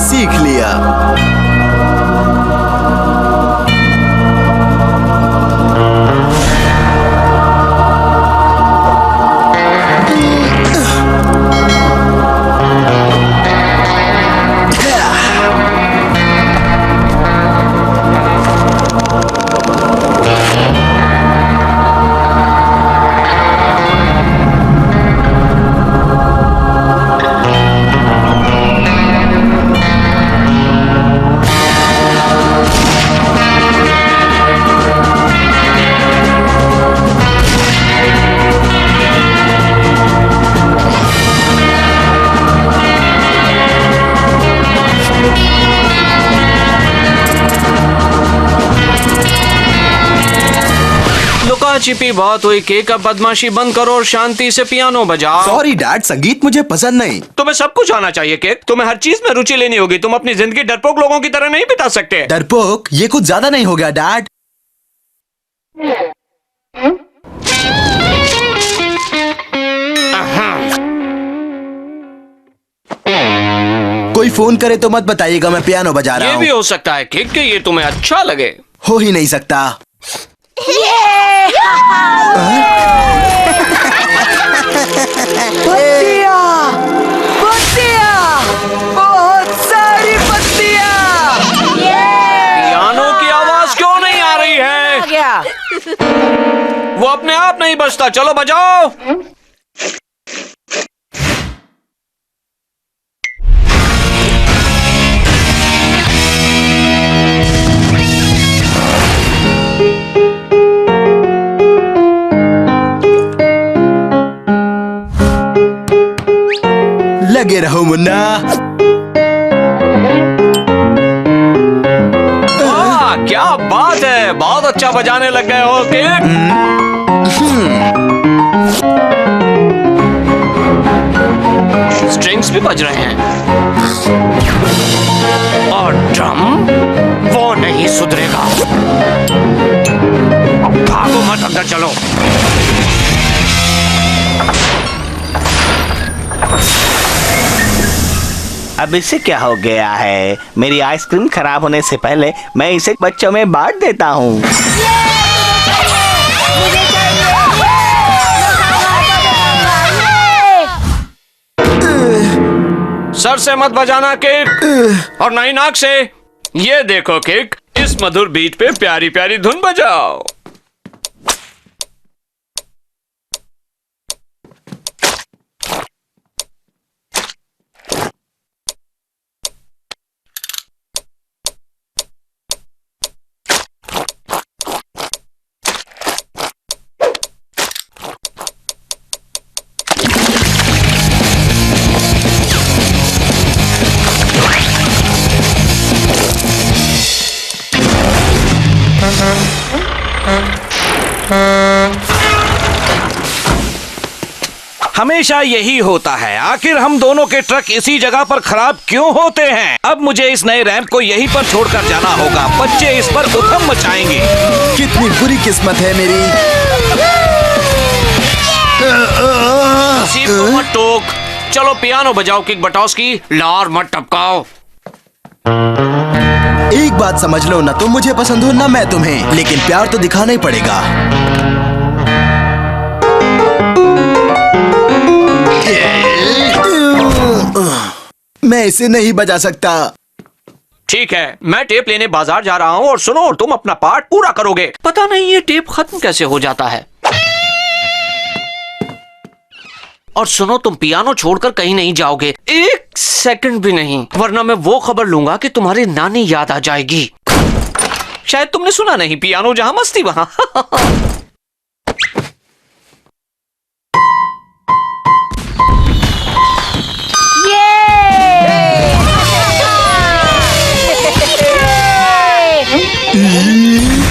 सीख लिया। छिपी बहुत हुई। केक, अब बदमाशी बंद करो और शांति से पियानो बजाओ। सॉरी डैड, संगीत मुझे पसंद नहीं। तुम्हें सब कुछ आना चाहिए केक। तुम्हें हर चीज में रुचि लेनी होगी। तुम अपनी जिंदगी डरपोक लोगों की तरह नहीं बिता सकते। डरपोक? ये कुछ ज्यादा नहीं हो गया डैड? कोई फोन करे तो मत बताइएगा मैं पियानो बजा रहा हूँ। ये भी हो सकता है केक कि ये तुम्हें अच्छा लगे। हो ही नहीं सकता। पत्तियाँ, पत्तियाँ, बहुत सारी पत्तियाँ। पियानो की आवाज क्यों नहीं आ रही है? क्या? वो अपने आप नहीं बजता। चलो बजाओ। लगे रहो मुन्ना। वाह, क्या बात है, बहुत अच्छा बजाने लग गए हो केक। स्ट्रिंग्स भी बज रहे हैं और ड्रम वो नहीं सुधरेगा। भागो मत, अंदर चलो। अब इसे क्या हो गया है? मेरी आइसक्रीम खराब होने से पहले मैं इसे बच्चों में बांट देता हूँ। सर से मत बजाना केक, और नहीं नाक से। ये देखो केक, इस मधुर बीट पे प्यारी प्यारी धुन बजाओ। हमेशा यही होता है। आखिर हम दोनों के ट्रक इसी जगह पर खराब क्यों होते हैं? अब मुझे इस नए रैंप को यहीं पर छोड़कर जाना होगा। बच्चे इस पर उधम मचाएंगे। कितनी बुरी किस्मत है मेरी। किसी को मत टोक। चलो पियानो बजाओ किक बटॉस्की, लार मत टपकाओ। एक बात समझ लो, ना तुम मुझे पसंद हो ना मैं तुम्हें, लेकिन प्यार तो दिखाना ही पड़ेगा। मैं इसे नहीं बजा सकता। ठीक है, मैं टेप लेने बाजार जा रहा हूँ और सुनो, तुम अपना पार्ट पूरा करोगे। पता नहीं ये टेप खत्म कैसे हो जाता है। और सुनो, तुम पियानो छोड़कर कहीं नहीं जाओगे, एक सेकंड भी नहीं, वरना मैं वो खबर लूंगा कि तुम्हारी नानी याद आ जाएगी। शायद तुमने सुना नहीं, पियानो जहां मस्ती वहां।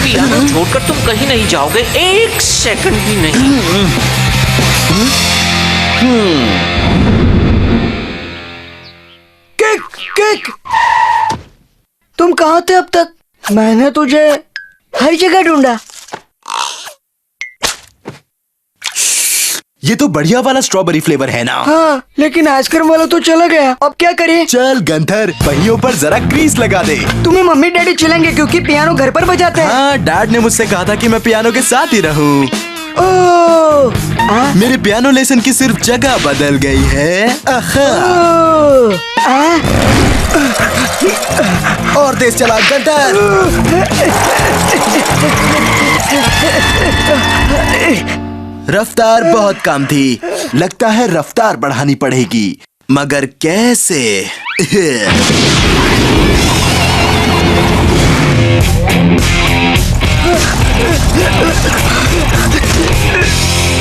पियानो छोड़कर तुम कहीं नहीं जाओगे, एक सेकंड भी नहीं। किक, किक, तुम कहाँ थे अब तक? मैंने तुझे हर जगह ढूंढा। ये तो बढ़िया वाला स्ट्रॉबेरी फ्लेवर है ना। हाँ, लेकिन आइसक्रीम वाला तो चला गया। अब क्या करें? चल गंथर, पहियों पर जरा ग्रीस लगा दे। तुम्हें मम्मी डैडी चिल्लाएंगे क्योंकि पियानो घर पर बजाते हैं। हाँ, डैड ने मुझसे कहा था कि मैं पियानो के साथ ही रहूं। ओह, मेरे पियानो लेसन की सिर्फ जगह बदल गई है। आहा। और तेज चला गंथर। रफ्तार बहुत कम थी, लगता है रफ्तार बढ़ानी पड़ेगी, मगर कैसे?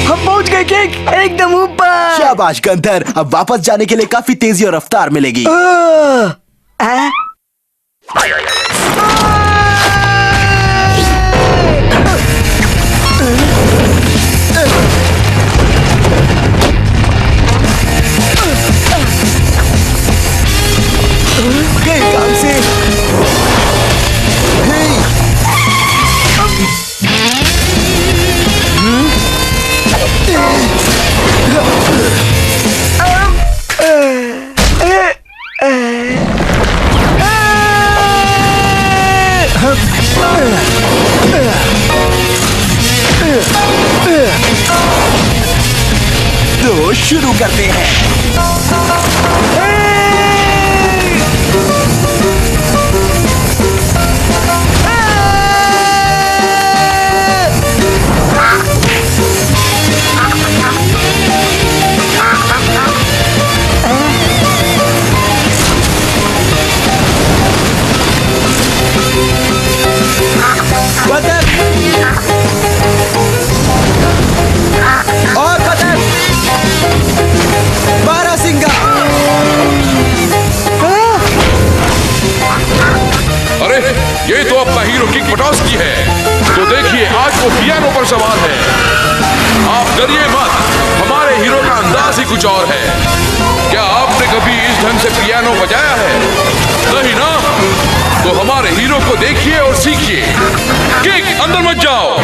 हम पहुंच गए केक, एकदम ऊपर। शाबाश गंथर, अब वापस जाने के लिए काफी तेजी और रफ्तार मिलेगी। गए काम से। तो शुरू करते हैं। और कदम बारासिंगा। अरे ये तो अपना हीरो किंग पटौस्की है। तो देखिए आज वो पियानो पर सवार है। आप डरिए मत, हमारे हीरो का अंदाज ही कुछ और है। क्या आपने कभी इस ढंग से पियानो बजाया है? नहीं ना? तो हमारे हीरो को देखिए और सीखिए। किंग अंदर मत जाओ।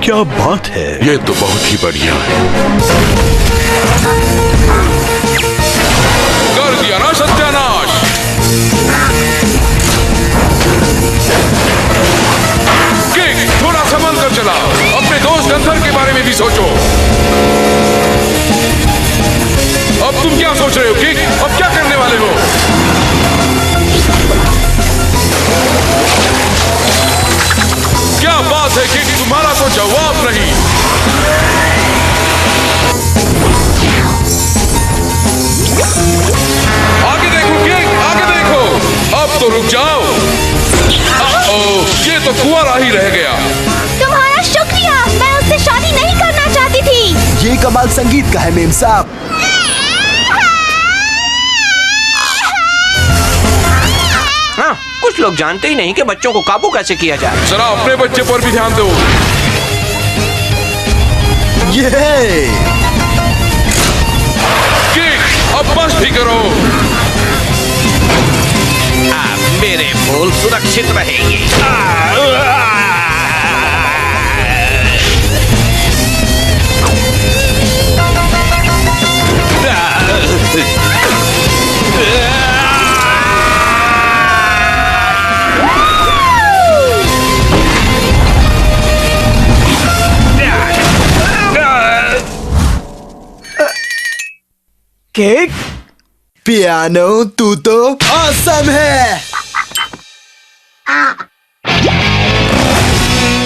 क्या बात है? ये तो बहुत ही बढ़िया है। कर दिया ना सत्यानाश। किंग थोड़ा संभल कर चलाओ। अपने दोस्त गंथर के बारे में भी सोचो। अब तुम क्या सोच रहे हो किंग? अब क्या करने वाले हो? क्या बात है किंग, तुम्हारा तो जवाब नहीं। आगे देखो किंग, आगे देखो। अब तो रुक जाओ। ये तो कुंवारा ही रह गया। तुम्हारा शुक्रिया, मैं उससे शादी नहीं करना चाहती थी। ये कमाल संगीत का है मेम साहब। हाँ, कुछ लोग जानते ही नहीं कि बच्चों को काबू कैसे किया जाए। जरा अपने बच्चे पर भी ध्यान दो। ये किंग अब बस भी करो। मेरे फूल सुरक्षित रहेंगे। केक, पियानो तू तो ऑसम है।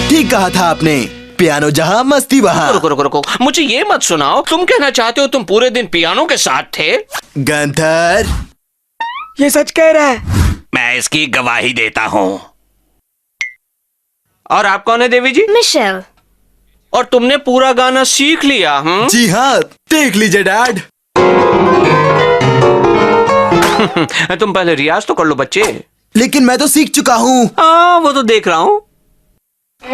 ठीक कहा था आपने, पियानो जहाँ मस्ती वहाँ। रुको रुको रुको, मुझे ये मत सुनाओ। तुम कहना चाहते हो तुम पूरे दिन पियानो के साथ थे? गंथर, ये सच कह रहा है। मैं इसकी गवाही देता हूँ। और आप कौन है देवी जी? मिशेल। और तुमने पूरा गाना सीख लिया? जी हाँ, देख लीजिए डैड। तुम पहले रियाज तो कर लो बच्चे। लेकिन मैं तो सीख चुका हूँ। हाँ, वो तो देख रहा हूँ। अब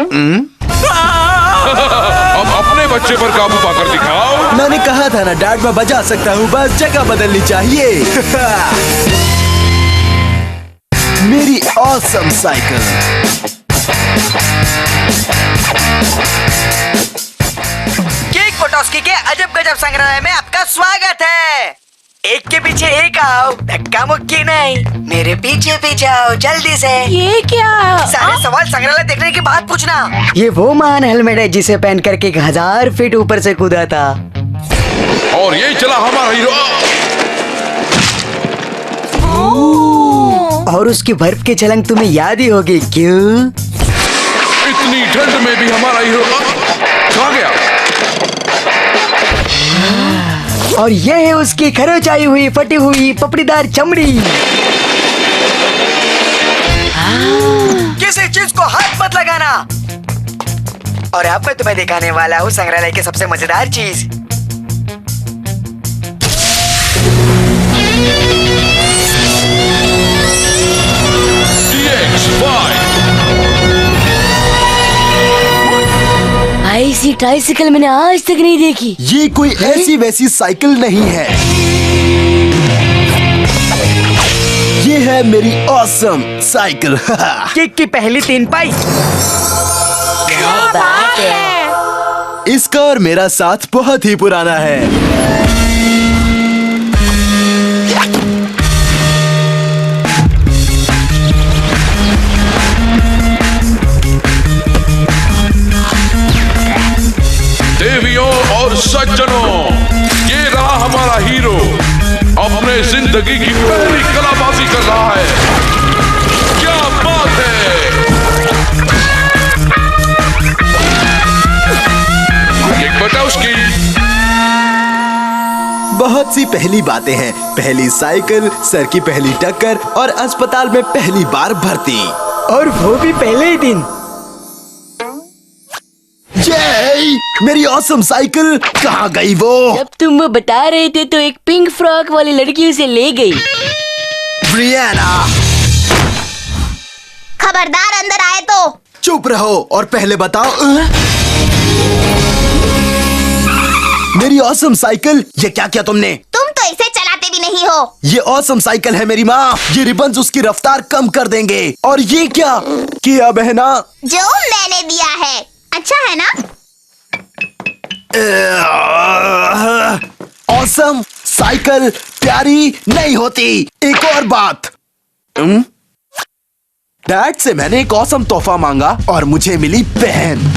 अपने बच्चे पर काबू पाकर दिखाओ। मैंने कहा था ना डैड, मैं बजा सकता हूँ, बस जगह बदलनी चाहिए। मेरी ऑसम साइकिल। चुस्की के अजब गजब संग्रहालय में आपका स्वागत है। एक के पीछे एक आओ, धक्का मुक्की नहीं। मेरे पीछे पीछे आओ जल्दी से। ये क्या? सारे सवाल संग्रहालय देखने के बाद पूछना। ये वो महान हेलमेट है जिसे पहन करके 1000 फीट ऊपर से कूदा था। और ये चला हमारा हीरो। और उसकी बर्फ की छलंग तुम्हें याद ही होगी, क्यों? इतनी ठंड में भी हमारा हीरो कहाँ गया? और ये है उसकी खरोंचाई हुई फटी हुई पपड़ीदार चमड़ी। किसी चीज को हाथ मत लगाना। और अब मैं तुम्हें दिखाने वाला हूँ संग्रहालय की सबसे मजेदार चीज। ऐसी ट्राइसिकल मैंने आज तक नहीं देखी। ये कोई ऐसी वैसी साइकिल नहीं है, ये है मेरी ऑसम साइकिल। किक की पहली 3 पाई। क्या बात है। इसका और मेरा साथ बहुत ही पुराना है। देवियों और सज्जनों, ये रहा हमारा हीरो, अपने जिंदगी की पहली कलाबाजी कर रहा है। क्या बात है। एक बटा उसकी। बहुत सी पहली बातें हैं, पहली साइकिल, सर की पहली टक्कर और अस्पताल में पहली बार भर्ती, और वो भी पहले ही दिन। जय, मेरी ऑसम साइकिल कहाँ गई वो? जब तुम वो बता रहे थे तो एक पिंक फ्रॉक वाली लड़की उसे ले गई। ब्रियाना, खबरदार अंदर आए तो। चुप रहो और पहले बताओ। मेरी ऑसम साइकिल, ये क्या किया तुमने? तुम तो इसे चलाते भी नहीं हो। ये ऑसम साइकिल है मेरी माँ, ये रिबन्स उसकी रफ्तार कम कर देंगे। और ये क्या किया बहना? जो मैंने दिया है। अच्छा है ना? ऑसम साइकिल प्यारी नहीं होती। एक और बात, डैड से मैंने एक ऑसम तोहफा मांगा और मुझे मिली बहन।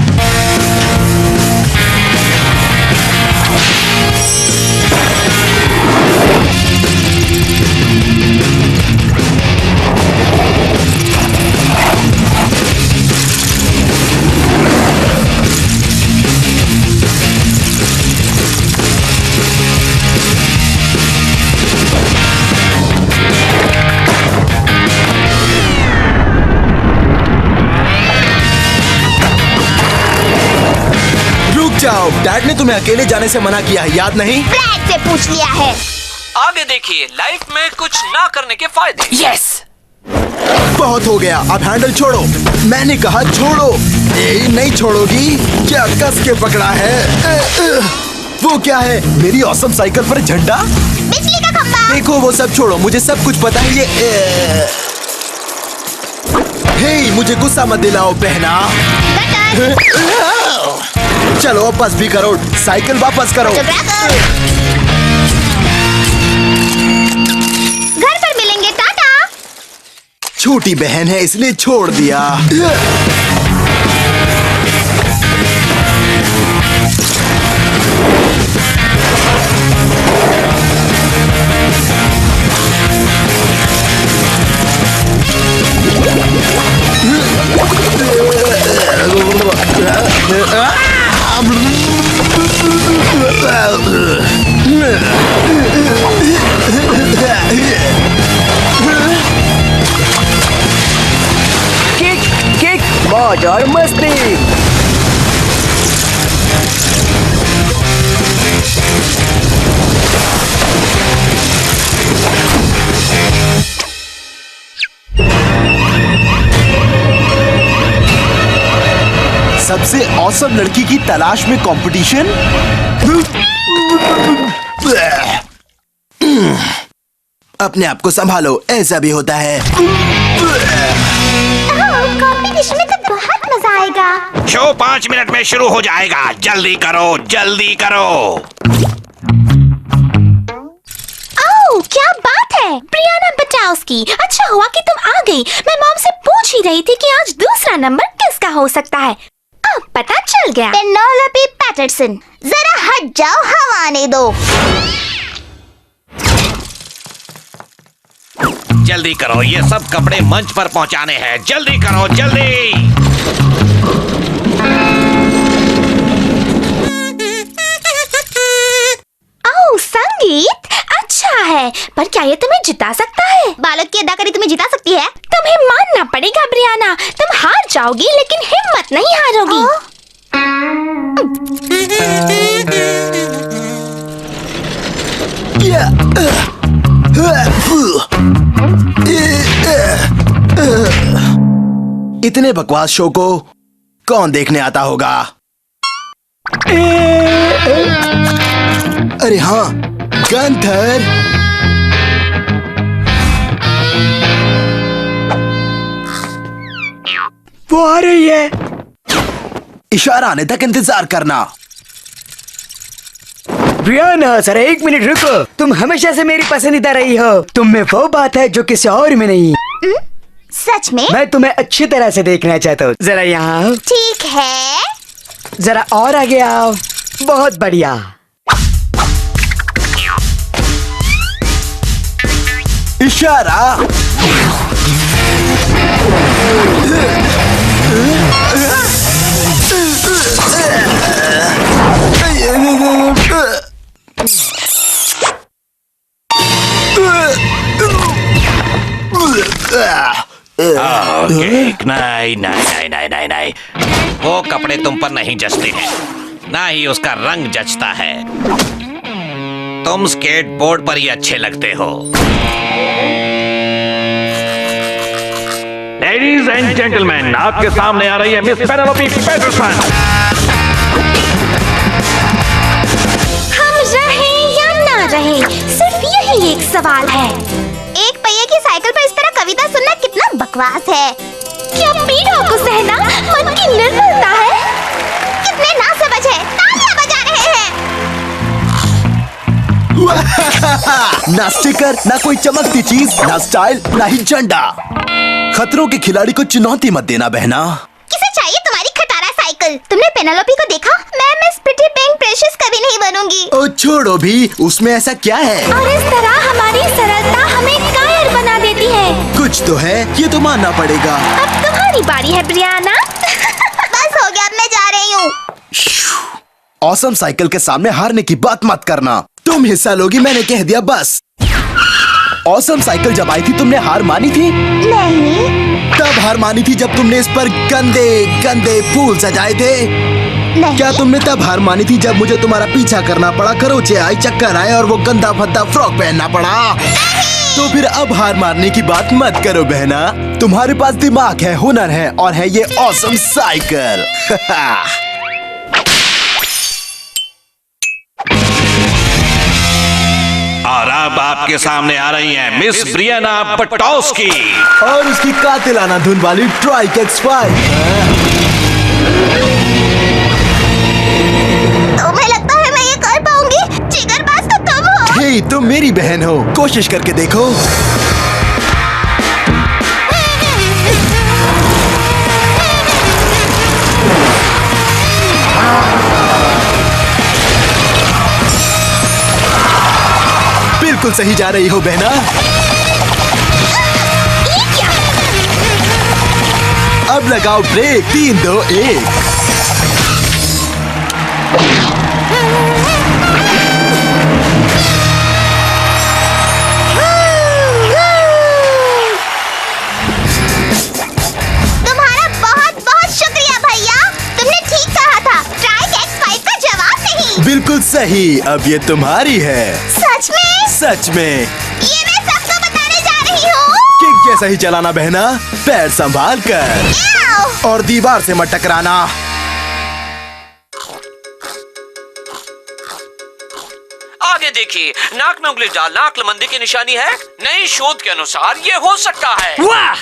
जाओ, डैड ने तुम्हें अकेले जाने से मना किया है, याद नहीं? ब्रैड से पूछ लिया है। आगे देखिए, लाइफ में कुछ ना करने के फायदे। यस। बहुत हो गया, अब हैंडल छोड़ो। मैंने कहा छोड़ो। नहीं छोड़ोगी? क्या कस के पकड़ा है? वो क्या है? मेरी ऑसम साइकिल पर झंडा? बिजली का खंभा। देखो वो सब छोड़ो, मुझे सब कुछ पता है। ये हे, मुझे गुस्सा मत दिलाओ बहना। चलो अब बस भी करो, साइकिल वापस करो। घर पर मिलेंगे, टाटा। छोटी बहन है इसलिए छोड़ दिया। किक किक, मौज और मस्ती। सबसे औसम लड़की की तलाश में कंपटीशन। अपने आप को संभालो, ऐसा भी होता है। कंपटीशन में तो बहुत मजा जाएगा। शो 5 मिनट में शुरू हो जाएगा। जल्दी करो, जल्दी करो। ओह, क्या बात है ब्रियाना बटाउस्की। अच्छा हुआ कि तुम आ गई। मैं मॉम से पूछ ही रही थी कि आज दूसरा नंबर किसका हो सकता है। अब पता चल गया। पेनेलोपी पैटरसन, जरा हट जाओ, हवा आने दो। जल्दी करो, ये सब कपड़े मंच पर पहुंचाने हैं। जल्दी करो, जल्दी। ओह, संगीत अच्छा है, पर क्या ये तुम्हें जिता सकता है? बालक की अदाकारी तुम्हें जिता सकती है? तुम्हें मानना पड़ेगा ब्रियाना, तुम हार जाओगी लेकिन हिम्मत नहीं हारोगी। इतने बकवास शो को कौन देखने आता होगा? अरे हाँ, गंथर। वो आ रही है। इशारा आने तक इंतजार करना। ब्रियाना, जरा 1 मिनट रुको। तुम हमेशा से मेरी पसंदीदा रही हो। तुम में वो बात है जो किसी और में नहीं। सच में? मैं तुम्हें अच्छी तरह से देखना चाहता हूँ। जरा यहाँ आओ। ठीक है। जरा और आगे आओ। बहुत बढ़िया। इशारा। नहीं नहीं नहीं नहीं नहीं, वो कपड़े तुम पर नहीं जचते हैं, ना ही उसका रंग जचता है। तुम स्केटबोर्ड पर ही अच्छे लगते हो। लेडीज एंड जेंटलमैन, आपके सामने आ रही है मिस पेनेलोपी पैटरसन। हम रहे या ना रहे, सिर्फ यही एक सवाल है। एक पहिए की साइकिल पर इस तरह कविता सुनना कितना बकवास है। क्या पीड़ा को सहना मन की निर्मलता है? कितने नासमझ है, तालियां बजा रहे हैं। ना स्टिकर, ना कोई चमकती चीज, ना स्टाइल, ना ही झंडा। खतरों के खिलाड़ी को चुनौती मत देना बहना। किसे चाहिए तुम्हारी खटारा साइकिल? तुमने पेनेलोपी को देखा? मैं मिस प्रिटी पिंक प्रेशियस कभी नहीं बनूंगी। ओ छोड़ो भी, उसमें ऐसा क्या है? और इस तरह हमारी सरलता हमें कायर बना देती है। कुछ तो है, ये तो मानना पड़ेगा। अब तुम्हारी बारी है ब्रियाना। बस हो गया, अब मैं जा रही हूँ। ऑसम साइकिल के सामने हारने की बात मत करना। तुम हिस्सा लोगी, मैंने कह दिया बस। ऑसम साइकिल जब आई थी तुमने हार मानी थी? नहीं। तब हार मानी थी जब तुमने इस पर गंदे गंदे फूल सजाए थे? नहीं। क्या तुमने तब हार मानी थी जब मुझे तुम्हारा पीछा करना पड़ा, खरोचे आई, चक्कर आए और वो गंदा भद्दा फ्रॉक पहनना पड़ा? तो फिर अब हार मारने की बात मत करो बहना। तुम्हारे पास दिमाग है, हुनर है और है ये ऑसम साइकिल। और अब आपके सामने आ रही हैं मिस ब्रियाना बटाउस्की और उसकी कातिलाना धुन वाली ट्राइक X5। तुम्हें लगता है मैं ये कर पाऊंगी? जिगरबाज तो तुम हो। हे, तुम मेरी बहन हो, कोशिश करके देखो। बिल्कुल सही जा रही हो बहना। ये क्या? अब लगाओ ब्रेक। 3, 2, 1। तुम्हारा बहुत बहुत शुक्रिया भैया, तुमने ठीक कहा था। ट्राइक X5 का जवाब नहीं। बिल्कुल सही, अब ये तुम्हारी है। सच में? सच में। ये मैं सबको बताने जा रही हूँ। किक जैसा ही चलाना बहना, पैर संभाल कर याओ। और दीवार से मत टकराना। आगे देखिए, नाक में उंगली डालना अक्लमंदी की निशानी है। नई शोध के अनुसार ये हो सकता है। वाह!